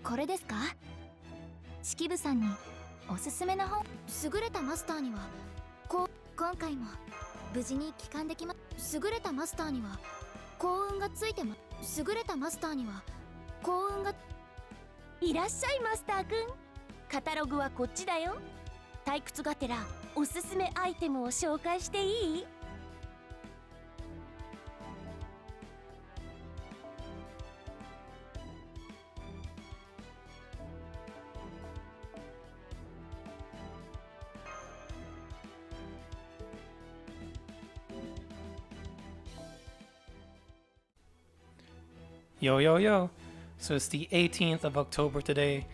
これですか？式部さんにおすすめの本。優れたマスターには今回も無事に帰還でき優れたマスターには幸運がついて優れたマスターには幸運が。いらっしゃいマスターくん。カタログはこっちだよ。退屈がてらおすすめアイテムを紹介していい？Yo, yo, yo. So it's the 18th of October today,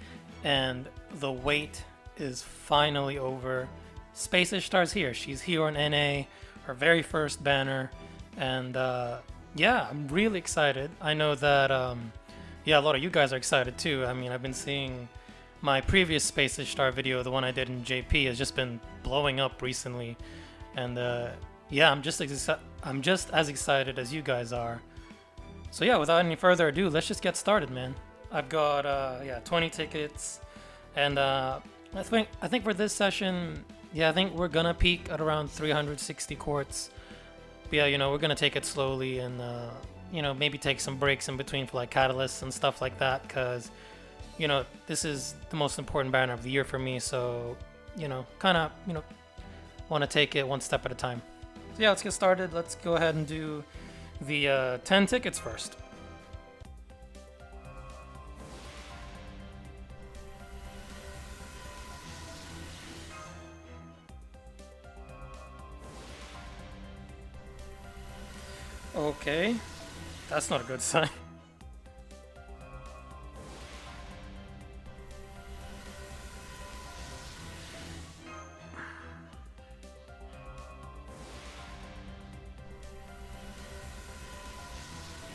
and the wait is finally over. Space Ishtar's here. She's here on NA, her very first banner, and yeah, I'm really excited. I know that, yeah, a lot of you guys are excited too. I mean, I've been seeing my previous Space Ishtar video, the one I did in JP, has just been blowing up recently, and yeah, I'm just as excited as you guys are. So yeah, without any further ado, let's just get started, man. I've got yeah, 20 tickets, and I think for this session, yeah, I think we're gonna peak at around 360 quartz. But yeah, you know, we're gonna take it slowly, and you know, maybe take some breaks in between for like catalysts and stuff like that, cause you know, this is the most important banner of the year for me. So you know, kind of, you know, want to take it one step at a time. So yeah, let's get started. Let's go ahead and do the 10 tickets first. Okay, that's not a good sign.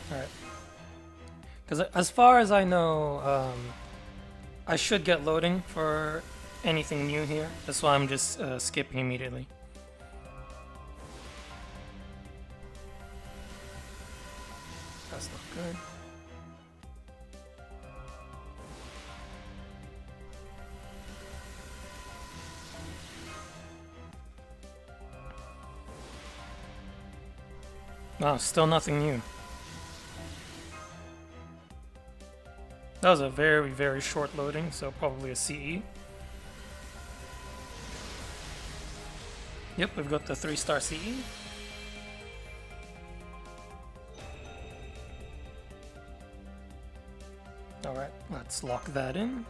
Alright. Because as far as I know, I should get loading for anything new here. That's why I'm just skipping immediately. That's not good. Wow, still nothing new. That was a very, very short loading, so probably a CE. Yep, we've got the 3-star CE. Alright, let's lock that in.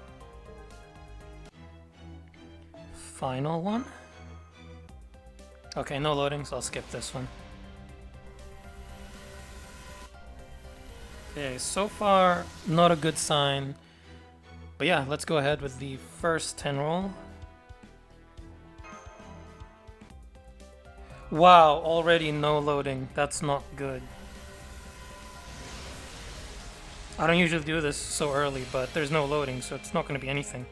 Final one. Okay, no loading, so I'll skip this one. Okay, so far, not a good sign. But yeah, let's go ahead with the first 10 roll. Wow, already no loading. That's not good. I don't usually do this so early, but there's no loading, so it's not going to be anything.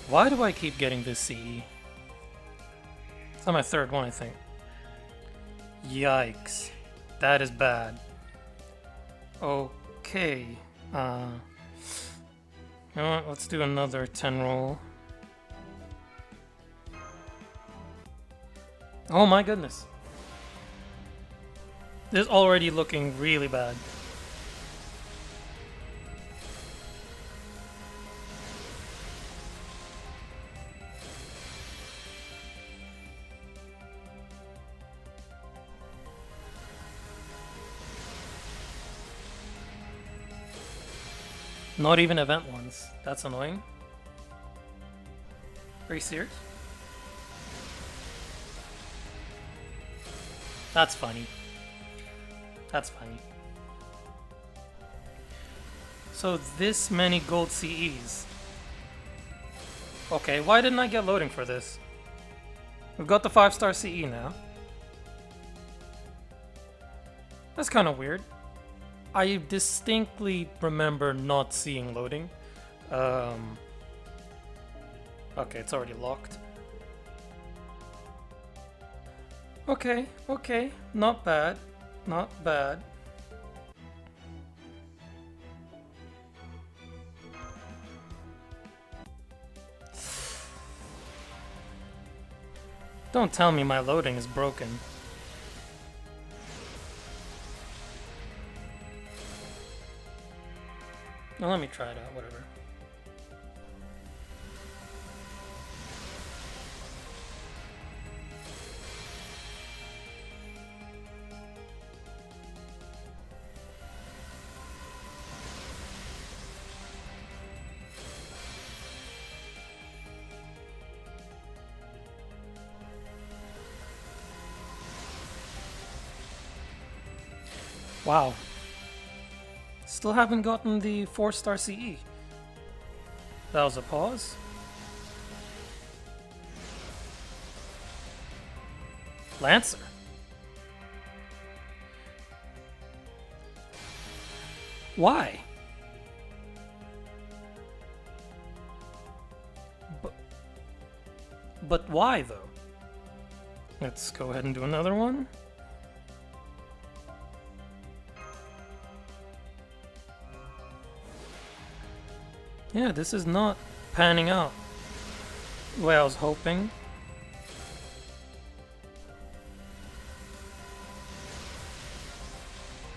Why do I keep getting this CE? It's on my third one, I think. Yikes. That is bad. Okay. You know what? Let's do another 10 roll. Oh my goodness. This is already looking really bad. Not even event ones. That's annoying. Are you serious? That's funny. That's funny. So this many gold CEs. Okay, why didn't I get loading for this? We've got the 5-star CE now. That's kind of weird. I distinctly remember not seeing loading. Okay, it's already locked. Okay, not bad. Not bad. Don't tell me my loading is broken. Now let me try it out, whatever. Wow. Still haven't gotten the 4-star CE. That was a pause. Lancer. Why? But why though? Let's go ahead and do another one. Yeah, this is not panning out the way I was hoping.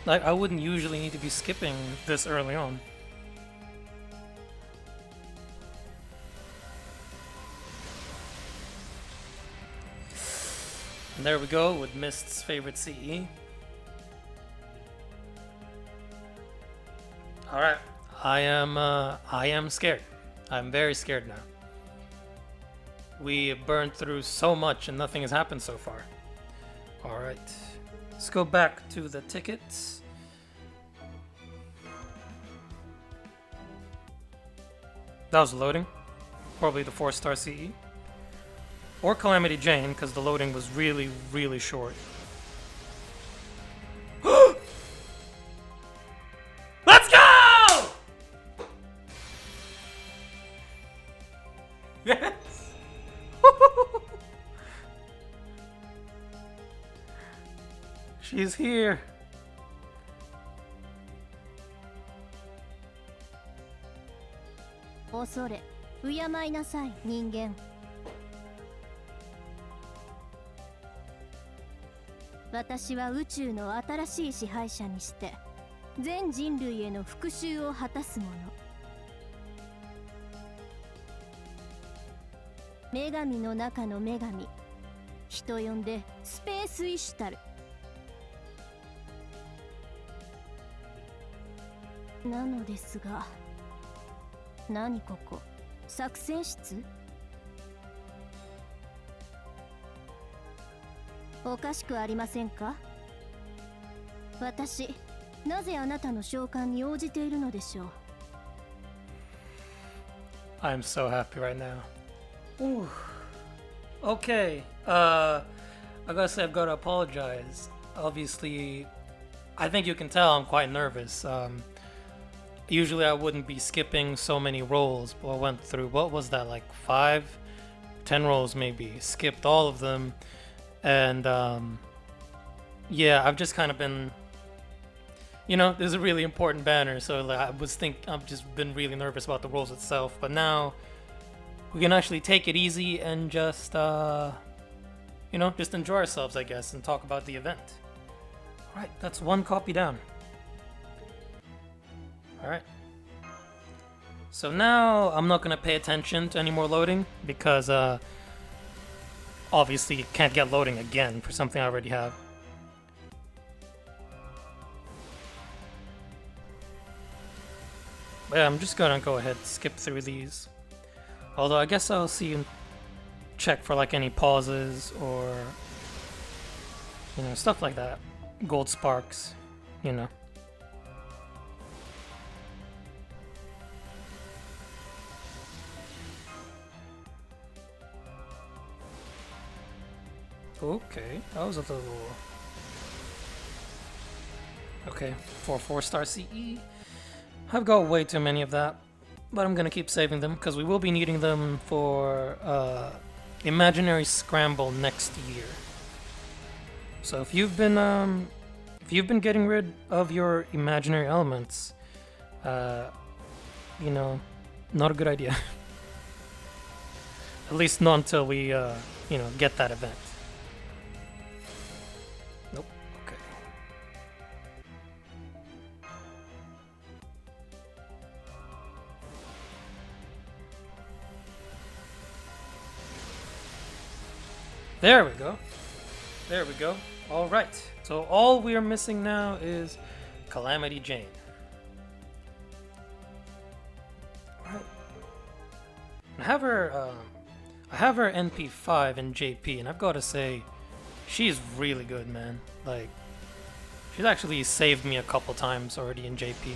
Like, I wouldn't usually need to be skipping this early on. And there we go with Mist's favorite CE. Alright. I am scared. I'm very scared now. We have burned through so much and nothing has happened so far. Alright. Let's go back to the tickets. That was loading. Probably the 4-star CE. Or Calamity Jane, because the loading was really, really short. Let's go! Yes! She's here. Osore, 敬いなさい、人間。私は宇宙の新しい支配者にして全人類への復讐を果たす者。女神の中の女神、人呼んでスペースイシュタル。なのですが、何ここ、作戦室？おかしくありませんか？私、なぜあなたの召喚に応じているのでしょう。I'm so happy right now. Ooh. Okay. I gotta say I've gotta apologize. Obviously, I think you can tell I'm quite nervous. Usually I wouldn't be skipping so many rolls, but I went through, what was that, like 5, 10 rolls maybe. Skipped all of them. And yeah, I've just kind of been, you know, this is a really important banner, so like, I've just been really nervous about the rolls itself. But now we can actually take it easy and just, you know, just enjoy ourselves, I guess, and talk about the event. All right, that's one copy down. All right. So now I'm not gonna pay attention to any more loading because obviously you can't get loading again for something I already have. But yeah, I'm just gonna go ahead and skip through these. Although I guess I'll see and check for like any pauses or, you know, stuff like that. Gold sparks, you know. Okay, that was a little... Okay, for 4-star CE. I've got way too many of that, but I'm gonna keep saving them because we will be needing them for Imaginary Scramble next year. So if you've been getting rid of your imaginary elements, you know, not a good idea. At least not until we, you know, get that event. There we go. There we go. All right. So all we are missing now is Calamity Jane. All right. I have her NP5 in JP, and I've got to say, she's really good, man. Like, she's actually saved me a couple times already in JP.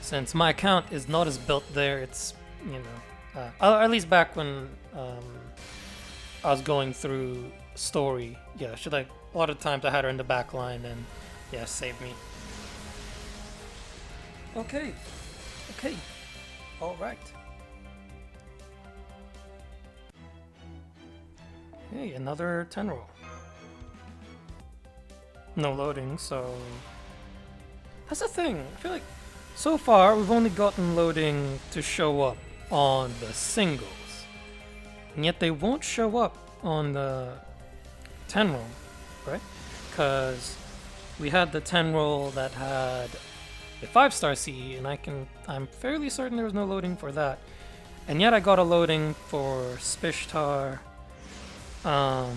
Since my account is not as built there, it's, you know, at least back when I was going through story, yeah, she, like, a lot of times I had her in the back line, and yeah, saved me. Okay, okay, all right. Hey, another 10 roll. No loading, so that's the thing. I feel like so far we've only gotten loading to show up on the singles, and yet they won't show up on the 10 roll, right? Because we had the 10 roll that had a 5-star CE, and I'm fairly certain there was no loading for that, and yet I got a loading for Spishtar. Got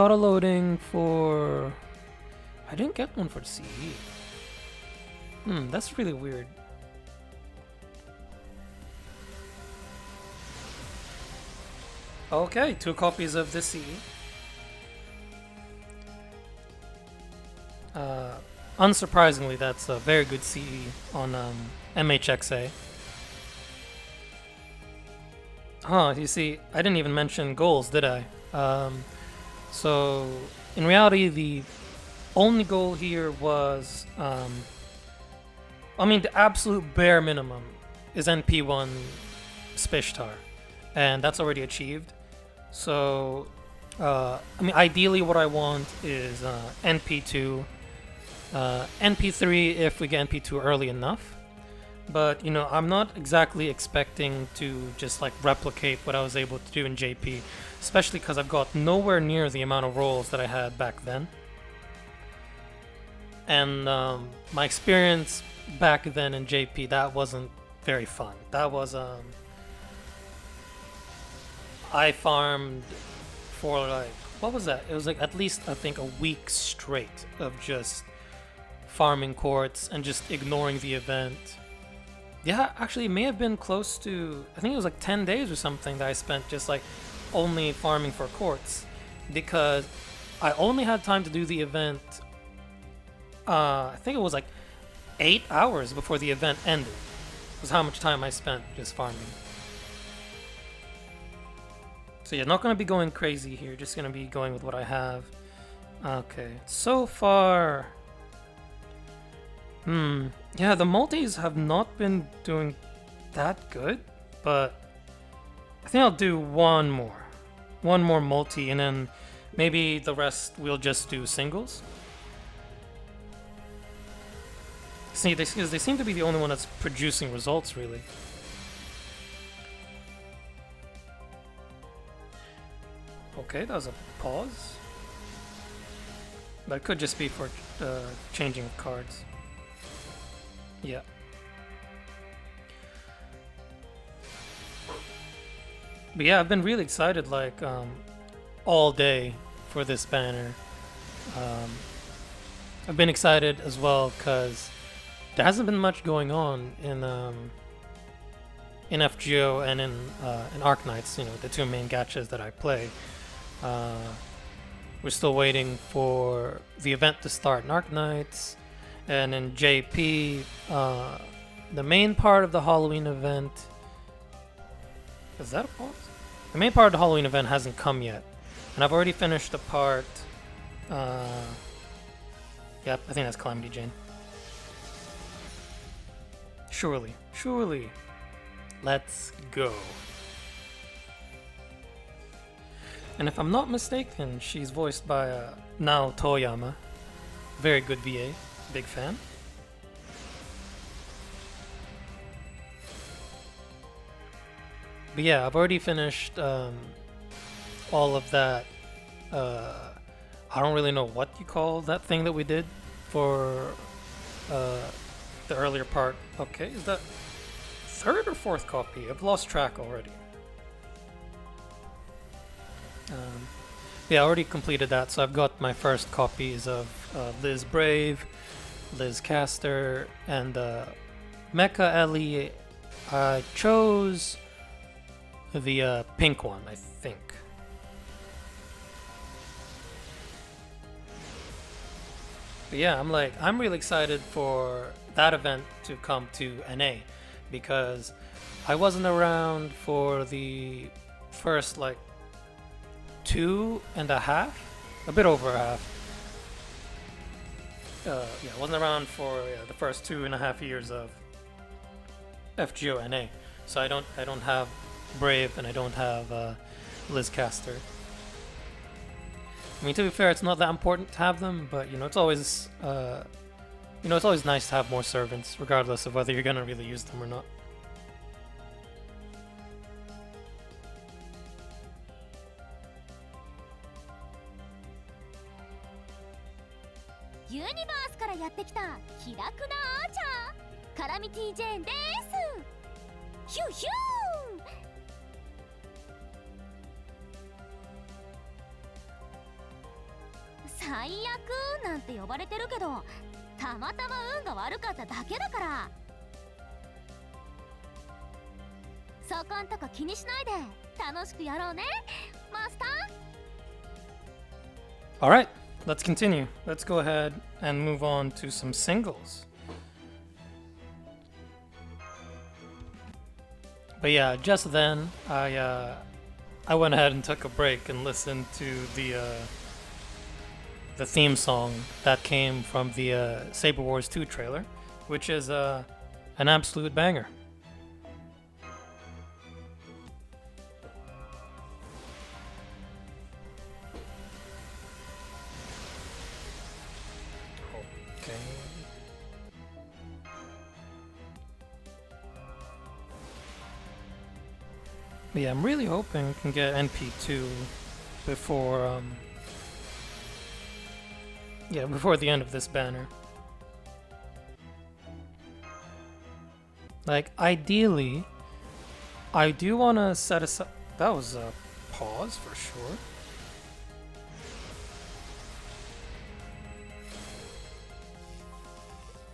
a loading for... I didn't get one for CE. That's really weird. Okay, 2 copies of the CE. Unsurprisingly, that's a very good CE on MHXA. Huh, you see, I didn't even mention goals, did I? So, in reality, the only goal here was, I mean, the absolute bare minimum is NP1 Spishtar, and that's already achieved. So, I mean, ideally what I want is NP2, NP3 if we get NP2 early enough. But, you know, I'm not exactly expecting to just, like, replicate what I was able to do in JP, especially because I've got nowhere near the amount of rolls that I had back then. And my experience back then in JP, that wasn't very fun. That was, I farmed for, like, what was that? It was, like, at least, I think, a week straight of just farming quartz and just ignoring the event. Yeah, actually, it may have been close to, I think it was like 10 days or something that I spent just like only farming for quartz, because I only had time to do the event, I think it was like 8 hours before the event ended, was how much time I spent just farming. So yeah, not going to be going crazy here, just going to be going with what I have. Okay, so far... yeah, the multis have not been doing that good, but I think I'll do one more multi, and then maybe the rest we'll just do singles. See, they seem to be the only one that's producing results, really. Okay, that was a pause. That could just be for changing of cards. Yeah. But yeah, I've been really excited, like, all day for this banner. I've been excited as well because there hasn't been much going on in FGO and in Arknights, you know, the 2 main gachas that I play. We're still waiting for the event to start in Arknights. And in JP, the main part of the Halloween event... Is that a pause? The main part of the Halloween event hasn't come yet. And I've already finished the part... Yep, I think that's Calamity Jane. Surely. Surely. Let's go. And if I'm not mistaken, she's voiced by Nao Toyama. Very good VA. Big fan. But yeah, I've already finished all of that. I don't really know what you call that thing that we did for the earlier part. Okay, is that 3rd or 4th copy? I've lost track already. Yeah, I already completed that, so I've got my first copies of Liz Brave, Liz Caster, and Mecha Ellie. I chose the pink one, I think. But yeah, I'm really excited for that event to come to NA because I wasn't around for the first like 2.5, a bit over a half. Yeah, I wasn't around for the first 2.5 years of FGO NA, so I don't have Brave and I don't have Liz Caster. I mean, to be fair, it's not that important to have them, but it's always it's always nice to have more servants, regardless of whether you're gonna really use them or not. Universe からやってきた気楽なアーチャー、カラミティジェーンです。ヒューヒュー。最悪なんて呼ばれてるけど、たまたま運が悪かっただけだから。そこんとこ気にしないで楽しくやろうね、マスター。Alright, let's continue. Let's go ahead and move on to some singles. But yeah, just then I went ahead and took a break and listened to the theme song that came from the Saber Wars 2 trailer, which is an absolute banger. Okay. But yeah, I'm really hoping we can get NP2 before before the end of this banner. Like, ideally, I do want to set aside... That was a pause for sure.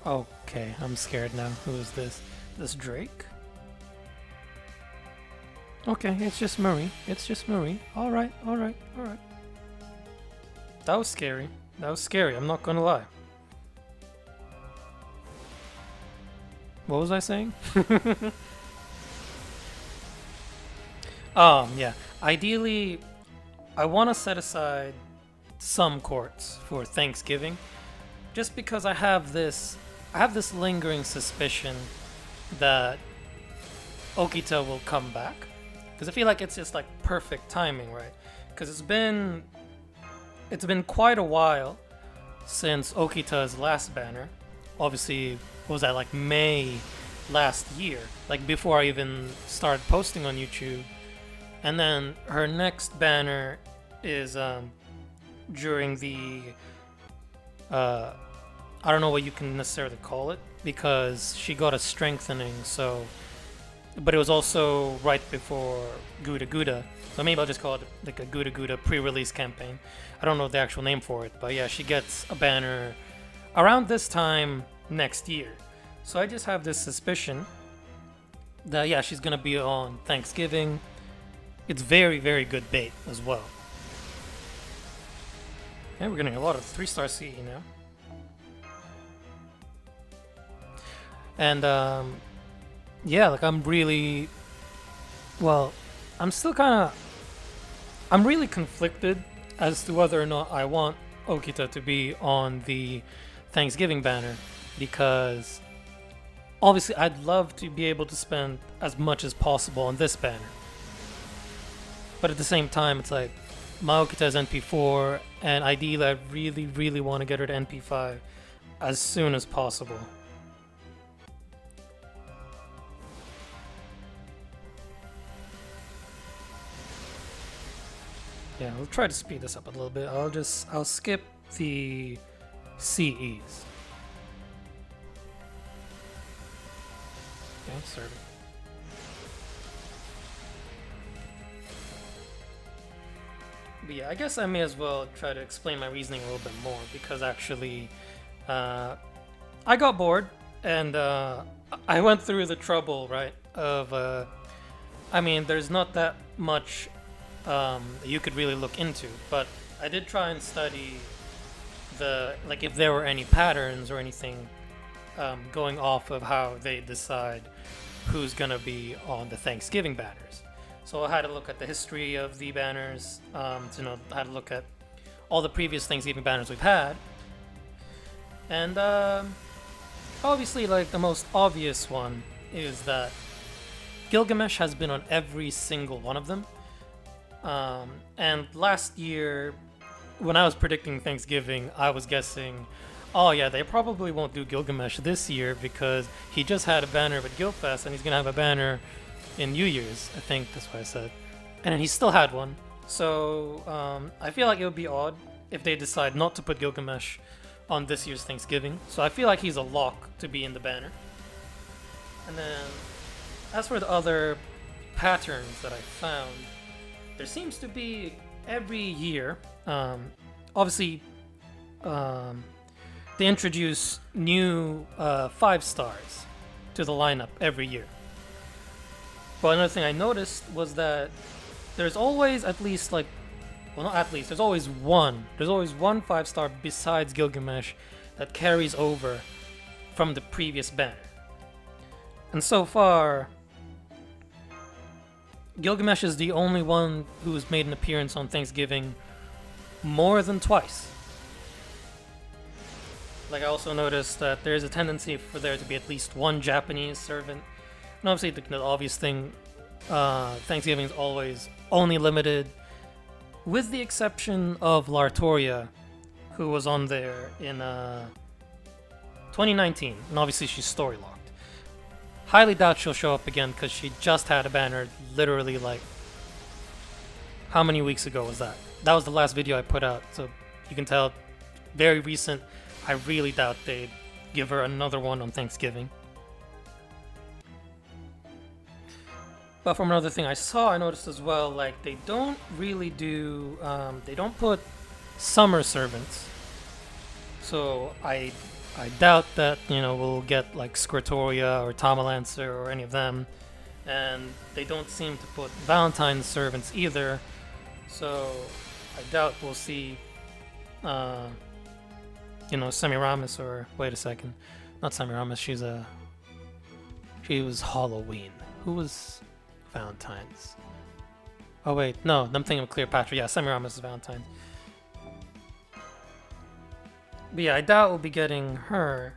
Okay, I'm scared now. Who is this? This Drake? Okay, it's just Marie. It's just Marie. Alright, alright, alright. That was scary. That was scary, I'm not gonna lie. What was I saying? Yeah. Ideally, I want to set aside some courts for Thanksgiving, just because I have this lingering suspicion that Okita will come back, because I feel like it's just like perfect timing, right? Because it's been quite a while since Okita's last banner. Obviously, what was that, like May last year, like before I even started posting on YouTube. And then her next banner is during the I don't know what you can necessarily call it, because she got a strengthening, so, but it was also right before Gouda Gouda, so maybe I'll just call it like a Gouda Gouda pre-release campaign. I don't know the actual name for it, but yeah, she gets a banner around this time next year. So I just have this suspicion that, yeah, she's gonna be on Thanksgiving. It's very, very good bait as well. And we're getting a lot of 3-star CE now. And yeah, like I'm really conflicted as to whether or not I want Okita to be on the Thanksgiving banner, because obviously I'd love to be able to spend as much as possible on this banner, but at the same time it's like my Okita is NP4, and ideally I really, really want to get her to NP5 as soon as possible. Yeah, I'll try to speed this up a little bit. I'll skip the CEs. Okay, serving. But yeah, I guess I may as well try to explain my reasoning a little bit more because actually, I got bored and I went through the trouble, right? Of, I mean, there's not that much you could really look into, but I did try and study like if there were any patterns or anything going off of how they decide who's gonna be on the Thanksgiving banners. So I had to look at the history of the banners, I had to look at all the previous Thanksgiving banners we've had. And obviously, like, the most obvious one is that Gilgamesh has been on every single one of them. And last year, when I was predicting Thanksgiving, I was guessing, oh yeah, they probably won't do Gilgamesh this year because he just had a banner with Guildfest and he's gonna have a banner in New Year's. I think that's what I said. And then he still had one. So I feel like it would be odd if they decide not to put Gilgamesh on this year's Thanksgiving. So I feel like he's a lock to be in the banner. And then as for the other patterns that I found, there seems to be every year, obviously, they introduce new 5 stars to the lineup every year. But another thing I noticed was that there's always at least like, well, not at least, there's always one 5-star besides Gilgamesh that carries over from the previous banner. And so far, Gilgamesh is the only one who has made an appearance on Thanksgiving more than twice. Like, I also noticed that there's a tendency for there to be at least one Japanese servant. And obviously, the obvious thing, Thanksgiving is always only limited, with the exception of Lartoria, who was on there in 2019, and obviously she's story locked. Highly doubt she'll show up again because she just had a banner literally like, how many weeks ago was that? That was the last video I put out, so you can tell, very recent. I really doubt they'd give her another one on Thanksgiving. But from another thing I saw, I noticed as well, like, they don't really do, they don't put summer servants. So I doubt that, we'll get like Squirtoria or Tomalancer or any of them. And they don't seem to put Valentine's servants either. So I doubt we'll see, Semiramis or, wait a second, not Semiramis, she was Halloween. Who was Valentine's? Oh wait, no, I'm thinking of Cleopatra. Yeah, Semiramis is Valentine's. But yeah, I doubt we'll be getting her.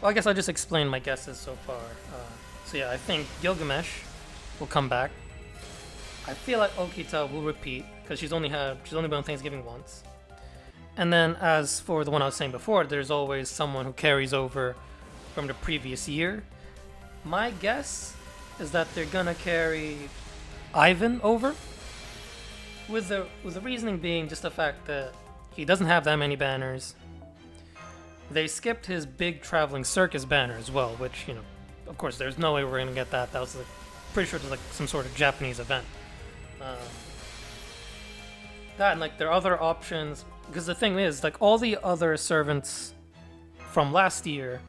Well, I guess I'll just explain my guesses so far. So yeah, I think Gilgamesh will come back. I feel like Okita will repeat because she's only been on Thanksgiving once. And then as for the one I was saying before, there's always someone who carries over from the previous year. My guess is that they're gonna carry Ivan over, with the reasoning being just the fact that he doesn't have that many banners. They skipped his big traveling circus banner as well, which, of course, there's no way we're gonna get that. That was pretty sure it was like some sort of Japanese event. That and like their other options, because the thing is, like, all the other servants from last year,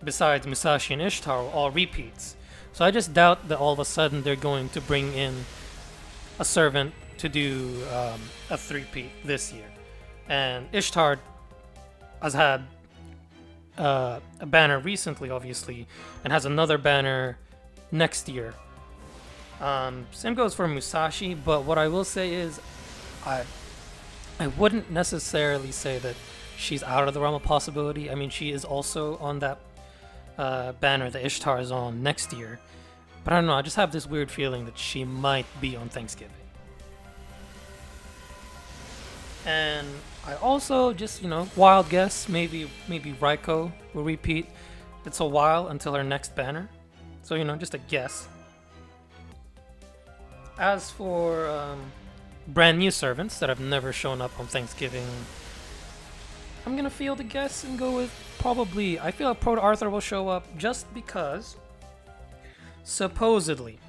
besides Musashi and Ishtar, were all repeats. So I just doubt that all of a sudden they're going to bring in a servant to do a 3-peat this year. And Ishtar has had a banner recently, obviously, and has another banner next year. Same goes for Musashi, but what I will say is I wouldn't necessarily say that she's out of the realm of possibility. I mean, she is also on that banner that Ishtar is on next year. But I don't know, I just have this weird feeling that she might be on Thanksgiving. And I also just, wild guess, maybe Raiko will repeat. It's a while until her next banner. So, just a guess. As for brand new servants that have never shown up on Thanksgiving, I'm gonna field a guess and go with probably, I feel like Proto Arthur will show up just because supposedly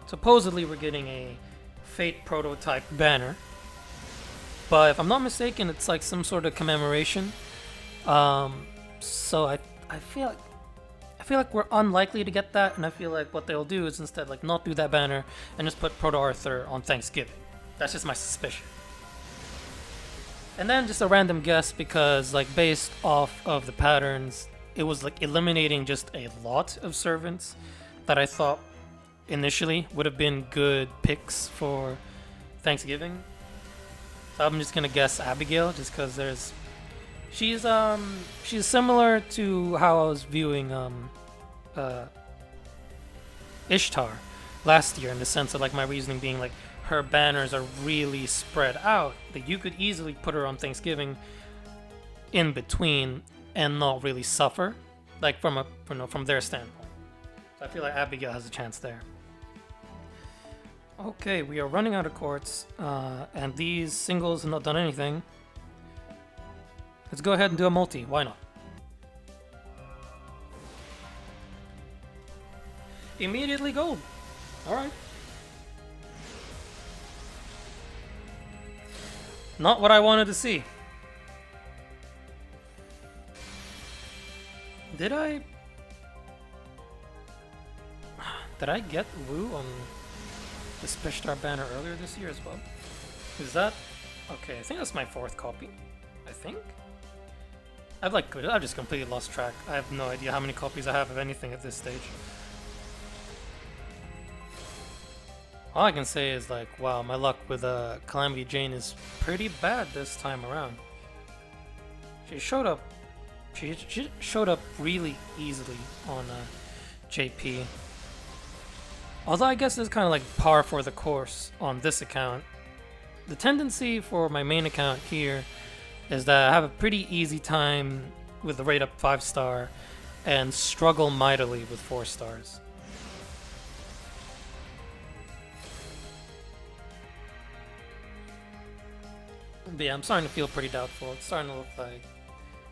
supposedly we're getting a Fate prototype banner. But if I'm not mistaken, it's like some sort of commemoration. So I feel like we're unlikely to get that, and I feel like what they'll do is instead like not do that banner and just put Proto Arthur on Thanksgiving. That's just my suspicion. And then just a random guess because like based off of the patterns, it was like eliminating just a lot of servants that I thought initially would have been good picks for Thanksgiving. So I'm just gonna guess Abigail just because she's similar to how I was viewing Ishtar last year, in the sense of like my reasoning being like her banners are really spread out, that you could easily put her on Thanksgiving in between and not really suffer, like from their standpoint. So I feel like Abigail has a chance there. Okay, we are running out of courts, and these singles have not done anything. Let's go ahead and do a multi. Why not? Immediately gold. Alright. Not what I wanted to see. Did I get Wu on the Spishtar banner earlier this year as well? Is that... Okay, I think that's my 4th copy. I think? I've just completely lost track. I have no idea how many copies I have of anything at this stage. All I can say is like, wow, my luck with Calamity Jane is pretty bad this time around. She showed up really easily on JP. Although I guess it's kind of like par for the course on this account. The tendency for my main account here is that I have a pretty easy time with the rate up 5-star and struggle mightily with 4 stars. But yeah, I'm starting to feel pretty doubtful. It's starting to look like,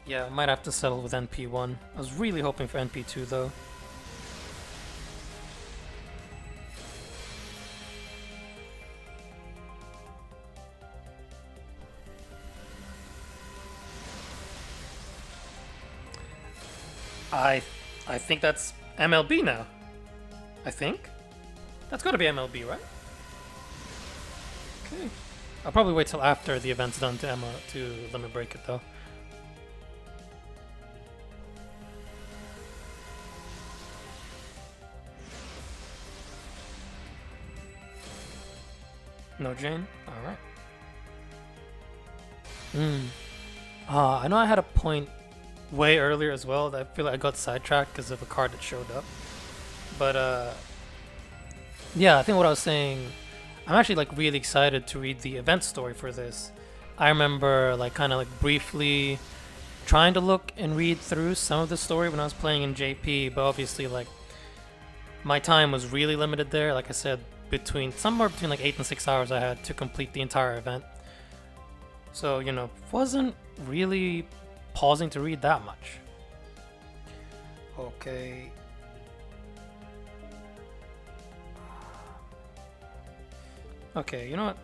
yeah, I might have to settle with NP1. I was really hoping for NP2 though. I think that's MLB now. I think. That's gotta be MLB, right? Okay. I'll probably wait till after the event's done to let me break it though. No Jane? Alright. I know I had a point way earlier as well that I feel like I got sidetracked because of a card that showed up. But yeah, I think what I was saying, I'm actually like really excited to read the event story for this. I remember like kind of like briefly trying to look and read through some of the story when I was playing in JP, but obviously like my time was really limited there. Like I said, somewhere between like 8 and 6 hours I had to complete the entire event. So, you know, wasn't really pausing to read that much. Okay. Okay, you know what?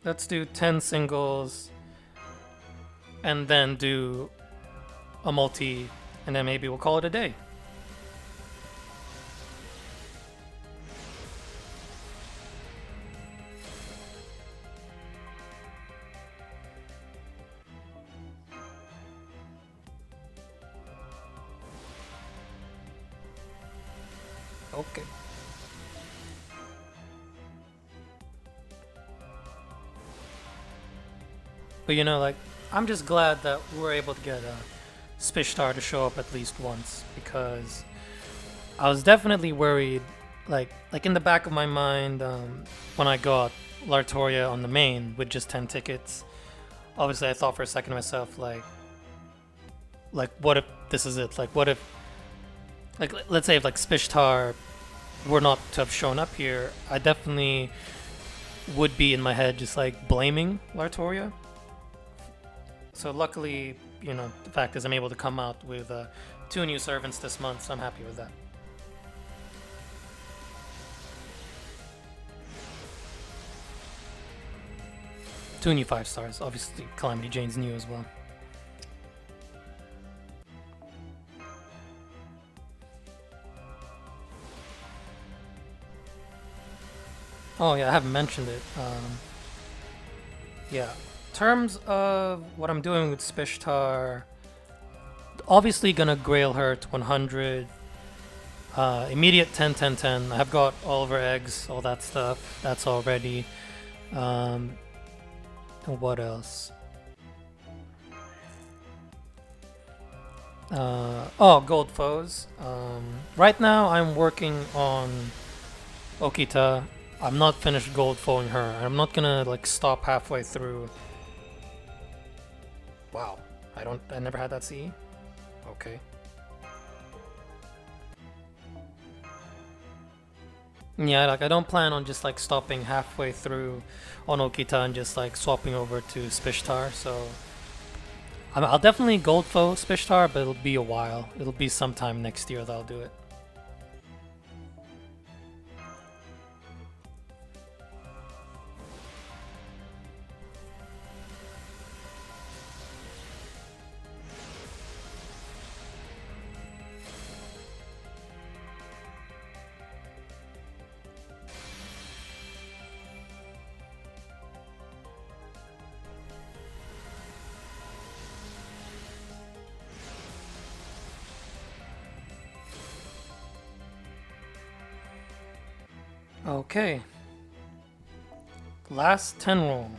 Let's do 10 singles and then do a multi, and then maybe we'll call it a day. Okay. But you know, like, I'm just glad that we're able to get Spishtar to show up at least once, because I was definitely worried, like in the back of my mind, when I got Lartoria on the main with just 10 tickets. Obviously, I thought for a second to myself, like, what if this is it? Like, what if, like, let's say if like Spishtar were not to have shown up here, I definitely would be in my head just like blaming Lartoria. So luckily, you know, the fact is I'm able to come out with 2 new servants this month, so I'm happy with that. 2 new 5 stars. Obviously, Calamity Jane's new as well. Oh yeah, I haven't mentioned it. Yeah, in terms of what I'm doing with Spishtar, obviously gonna Grail her to 100. Immediate 10, 10, 10. I've got all of her eggs, all that stuff. That's all ready. And what else? Oh, gold foes. Right now I'm working on Okita. I'm not finished gold foeing her. I'm not gonna like stop halfway through. Wow, I never had that CE. Okay. Yeah, like I don't plan on just like stopping halfway through on Okita and just like swapping over to Spishtar. So I'll definitely gold foe Spishtar, but it'll be a while. It'll be sometime next year that I'll do it. Okay. Last 10 roll.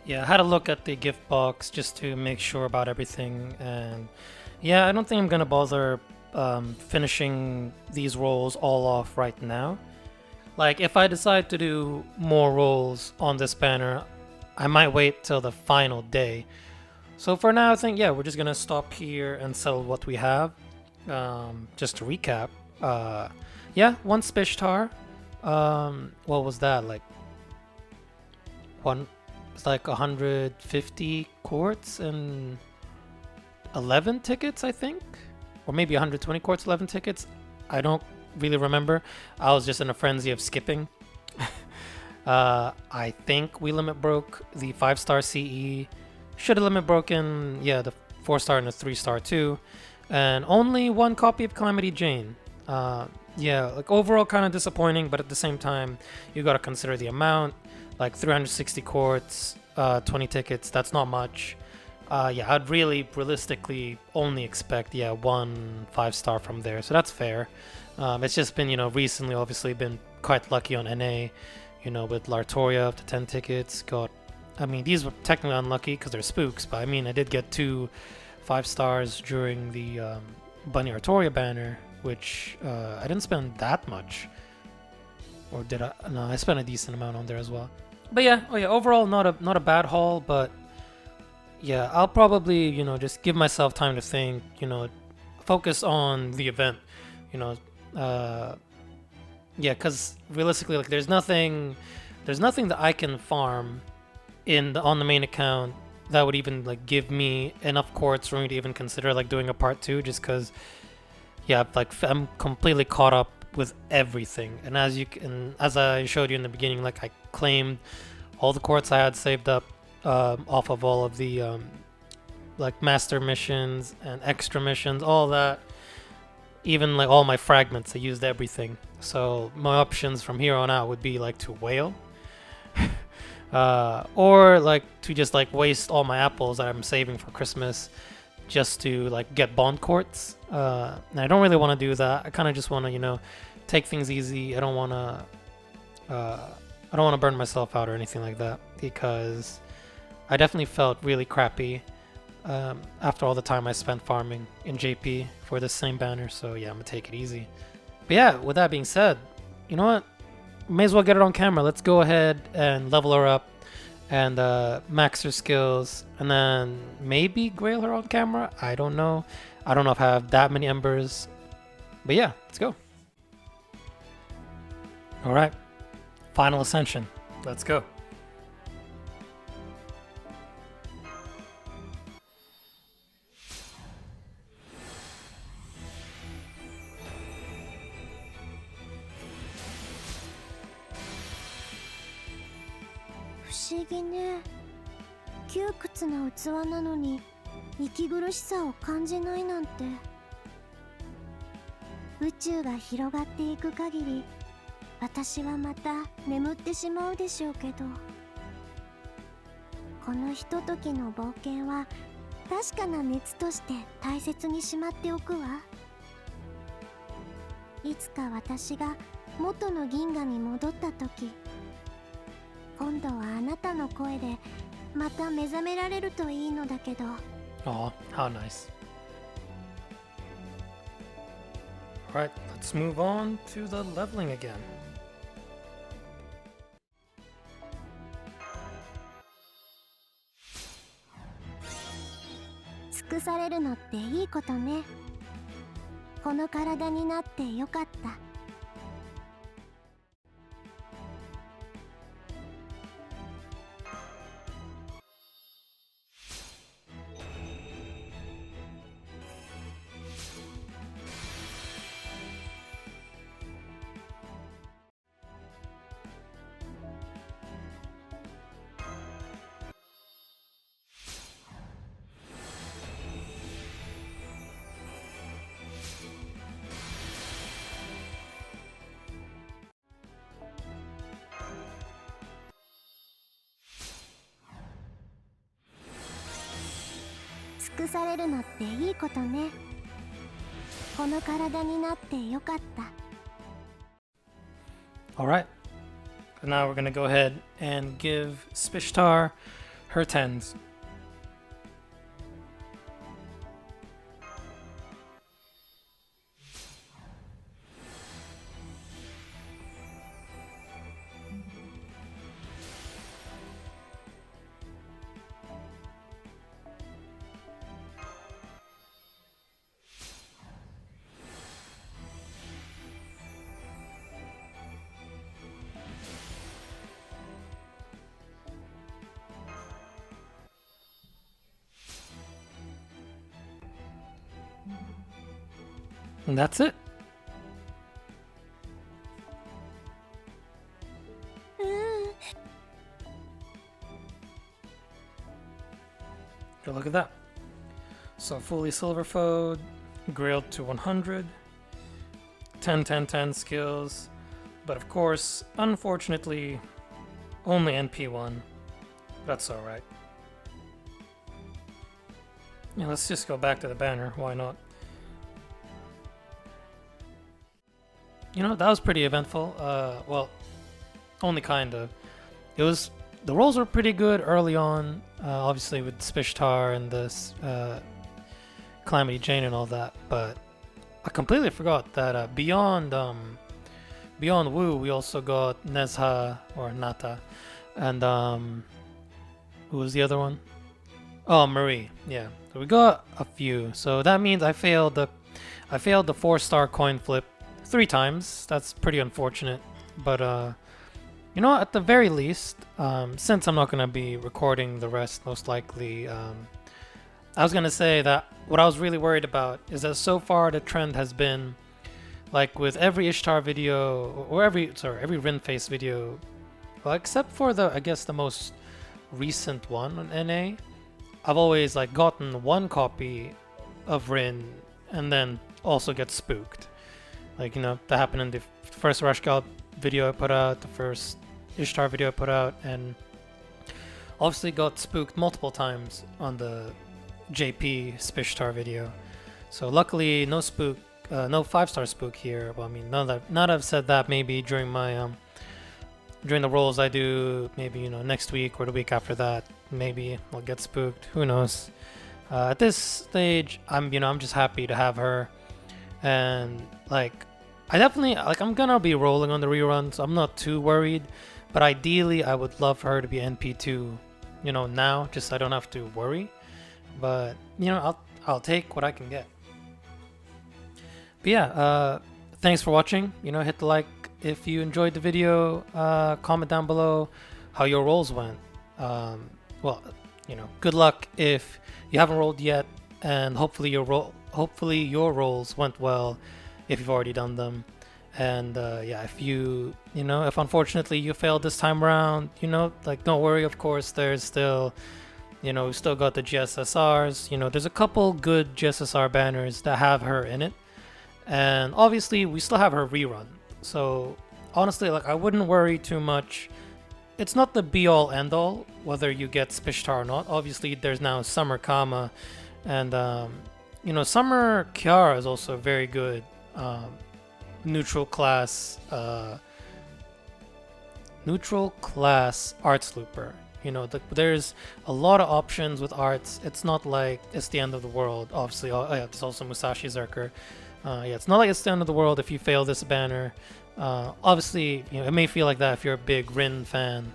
Yeah, I had a look at the gift box just to make sure about everything, and yeah, I don't think I'm gonna bother finishing these rolls all off right now. Like, if I decide to do more rolls on this banner, I might wait till the final day. So for now, I think, yeah, we're just gonna stop here and sell what we have. Just to recap, yeah, one Spishtar. What was that, like one? It's like 150 quartz and 11 tickets, I think, or maybe 120 quartz, 11 tickets. I don't really remember. I was just in a frenzy of skipping. I think we limit broke the 5-star CE. Should have limit broken, yeah, the 4-star and the 3-star too, and only one copy of Calamity Jane. Yeah, like overall kind of disappointing, but at the same time, you got to consider the amount. Like 360 quartz, 20 tickets, that's not much. Yeah, I'd really realistically only expect, yeah, 1 5-star from there, so that's fair. It's just been, you know, recently obviously been quite lucky on NA, you know, with Lartoria up to 10 tickets. Got, I mean, these were technically unlucky because they're spooks, but I mean, I did get 2 5-stars during the Bunny Artoria banner, which I didn't spend that much. Or did I? No, I spent a decent amount on there as well. But yeah, oh yeah, overall not a bad haul, but yeah, I'll probably, you know, just give myself time to think, you know, focus on the event, you know, yeah, because realistically, like, there's nothing that I can farm on the main account that would even like give me enough quartz for me to even consider like doing a part 2, just because, yeah, like I'm completely caught up with everything. And as I showed you in the beginning, like I claimed all the quartz I had saved up off of all of the like master missions and extra missions, all that, even like all my fragments. I used everything. So my options from here on out would be like to whale or like to just like waste all my apples that I'm saving for Christmas just to like get bond quartz. And I don't really want to do that. I kind of just want to, you know, take things easy. I don't want to burn myself out or anything like that, because I definitely felt really crappy after all the time I spent farming in JP for this same banner. So yeah, I'm gonna take it easy. But yeah, with that being said, you know what? May as well get it on camera. Let's go ahead and level her up and max her skills, and then maybe grail her on camera. I don't know. I don't know if I have that many embers, But yeah, let's go. All right, final ascension. Let's go.不思議ね。窮屈な器なのに息苦しさを感じないなんて。宇宙が広がっていく限り、私はまた眠ってしまうでしょうけど、このひとときの冒険は確かな熱として大切にしまっておくわ。いつか私が元の銀河に戻った時、今度はあなたの声でまた目覚められるといいのだけど。 Oh, how nice. Alright, let's move on to the leveling again. 尽くされるのっていいことね。この体になってよかった。尽くされるのっていいことね。この体になってよかった。 Alright, now we're gonna go ahead and give Spishtar her 10s. And that's it. Good look at that. So fully silver fode, grailed to 100, 10 10 10 skills, but of course, unfortunately, only NP1. That's alright. Yeah, let's just go back to the banner, why not? You know, that was pretty eventful. Well, only kind of. It was, the rolls were pretty good early on, obviously with Spishtar and this Calamity Jane and all that, but I completely forgot that beyond Wu, we also got Nezha or Nata, and who was the other one? Oh, Marie. Yeah, so we got a few. So that means I failed the 4-star coin flip 3 times. That's pretty unfortunate, but you know, at the very least, since I'm not gonna be recording the rest most likely, I was gonna say that what I was really worried about is that so far the trend has been like with every Ishtar video or every Rin face video, well, except for I guess the most recent one on NA, I've always like gotten one copy of Rin and then also get spooked. Like, you know, that happened in the first Rush Gal video I put out, the first Ishtar video I put out, and obviously got spooked multiple times on the JP Spishtar video. So luckily, no spook, no 5-star spook here. Well, I mean, now that I've said that, maybe during my during the rolls I do, maybe, you know, next week or the week after that, maybe I'll get spooked. Who knows? At this stage, I'm just happy to have her, and like, I definitely, like, I'm gonna be rolling on the reruns, so I'm not too worried, but ideally I would love for her to be NP2, you know, now, just so I don't have to worry. But, you know, I'll take what I can get. But But yeah, thanks for watching. You know, hit the like if you enjoyed the video. Comment down below how your rolls went. Well, you know, good luck if you haven't rolled yet, and hopefully your rolls went well if you've already done them. And yeah, if if unfortunately you failed this time around, you know, like, don't worry. Of course, there's still, you know, we still got the GSSRs. You know, there's a couple good GSSR banners that have her in it, and obviously we still have her rerun. So honestly, like, I wouldn't worry too much. It's not the be-all end-all whether you get Spishtar or not. Obviously, there's now Summer Kama, and you know, Summer Kiara is also a very good neutral class arts looper. You know, there's a lot of options with arts. It's not like it's the end of the world. Obviously, yeah, there's also Musashi Zerker. Yeah, it's not like it's the end of the world if you fail this banner. Obviously, you know, it may feel like that if you're a big Rin fan,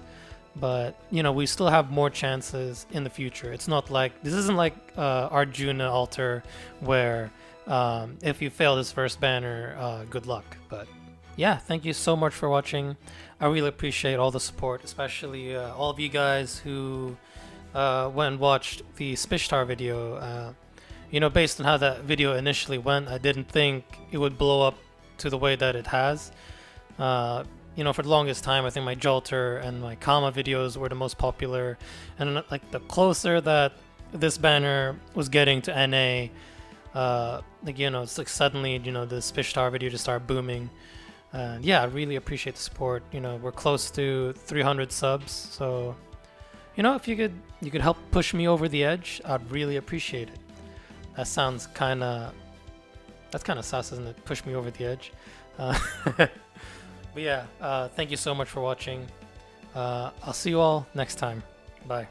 but you know, we still have more chances in the future. It's not like, this isn't like Arjuna Altar where if you fail this first banner, good luck. But yeah, thank you so much for watching. I really appreciate all the support, especially all of you guys who went and watched the Spishtar video. You know, based on how that video initially went, I didn't think it would blow up to the way that it has. You know, for the longest time, I think my Jolter and my Kama videos were the most popular, and like, the closer that this banner was getting to NA, like, you know, it's like suddenly, you know, the Spishtar video just started booming. And yeah, I really appreciate the support. You know, we're close to 300 subs, so you know, if you could help push me over the edge, I'd really appreciate it. That sounds that's kind of sus, isn't it? Push me over the edge. But yeah, thank you so much for watching. I'll see you all next time. Bye.